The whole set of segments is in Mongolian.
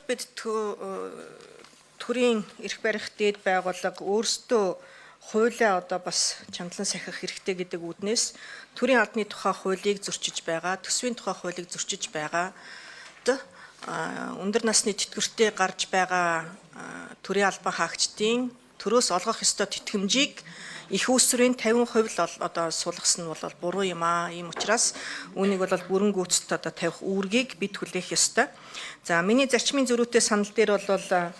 бид төрийн эрх барих дээд байгууллага өөрсдөө хуулиа одоо бас чандлан сахих хэрэгтэй гэдэг үүднээс төрийн албаны тухай хуулийг зөрчиж байгаа, төсвийн тухай хуулийг зөрчиж байгаад өндөр насны тэтгэвртэй гарч байгаа төрийн албан хаагчдын төрөөс олгох ёстой тэтгэмжийг их үүсвэрийн 50% л одоо сулгасан нь бол буруу юм аа. Ийм учраас үүнийг бол бүрэн гүйцэд одоо тавих үүргийг бид хүлээх ёстой. За миний зарчмын зөрүүтэй санал дээр бол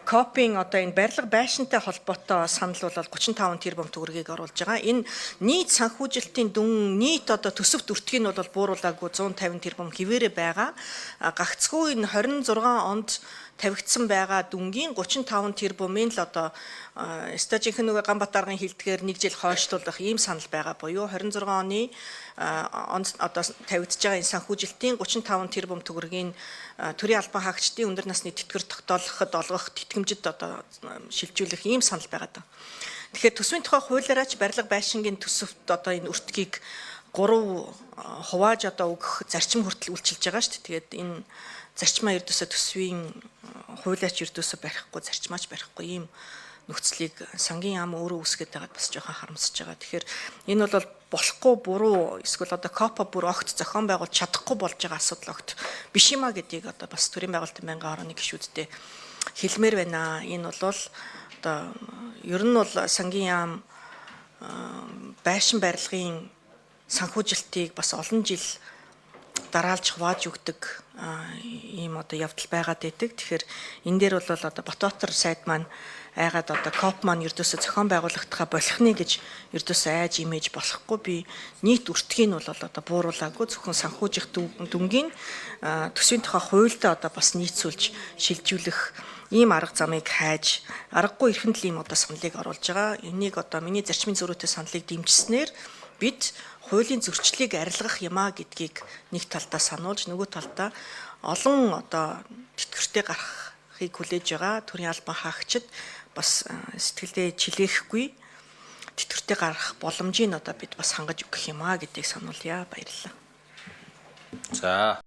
копийн одоо энэ барилга байшинтай холбоотой санал бол 35 тэрбум төгрөгийг оруулж байгаа. Энэ нийт санхүүжилтийн дүн нийт одоо төсөвт өртгийг нь бол бууруулаагүй 150 тэрбум хэвээрээ байгаа. Гагцхүү энэ 26 онд тавигдсан байгаа дүнгийн 35 тэрбумын л одоо стажийнхэн нөгөө Ганбатаргын хилдгээр нэг жил хойшлуулах ийм санал байгаа буюу 26 оны онд одоо тавигдж байгаа энэ санхүүжилтийн 35 тэрбум төгрөгийн төрийн албан хаагчдын өндөр насны тэтгэр тогтоолоход олгох тэтгэмжид одоо шилжүүлэх ийм санал байгаа. Тэгэхээр төсвийн тухай хуулиараа ч барилга байшингийн төсөвт одоо энэ өртгийг 3 хувааж одоо өгөх зарчим хүртэл үйлчилж байгаа шүү дээ. Тэгээд энэ зарчмаа ердөөсөө төсвийн хуулиач ердөөсөө барихгүй, зарчмаач барихгүй ийм нөхцөлийг сангийн яам өөрөө үүсгэж байгаад бас жоохон харамсаж байгаа. Тэгэхээр энэ бол болохгүй буруу эсвэл одоо КОПа бүр огт зохион байгуулж чадахгүй болж байгаа асуудал огт биш юмаа гэдгийг одоо бас төрийн байгуулалтын байнгын хорооны гишүүддээ хэлмээр байна. Энэ бол одоо ер нь бол сангийн яам байшин барилгын санхүүжилтийг бас олон жил дараалж хувааж өгдөг ийм одоо явдал байгаад байдаг. Тэгэхээр энэ дээр бол одоо Ботбаатар сайд маань айгаад одоо КОП маань ердөөсөө зохион байгуулагдахаа болох нэ гэж ердөөсөө айж имиж болохгүй. Би нийт өртгийг нь бол одоо бууруулаагүй зөвхөн санхүүжих дүнгийн төсвийн тухай хуульдаа одоо бас нийцүүлж шилжүүлэх ийм арга замыг хайж аргагүй эрхэнд л ийм одоо саналыг оруулж байгаа. Энийг одоо миний зарчмын зөрүүтэй саналыг дэмжснээр бид хуулийн зөрчлийг арилгах юмаа гэдгийг нэг талдаа сануулж нөгөө талдаа олон одоо тэтгэвртэй гарахыг хүлээж байгаа төрийн албан хаагчид бас сэтгэлдээ чилээхгүй тэтгэвртэй гарах боломжийг одоо бид бас хангаж өгөх юмаа гэдгийг сануулъя. Баярлалаа. За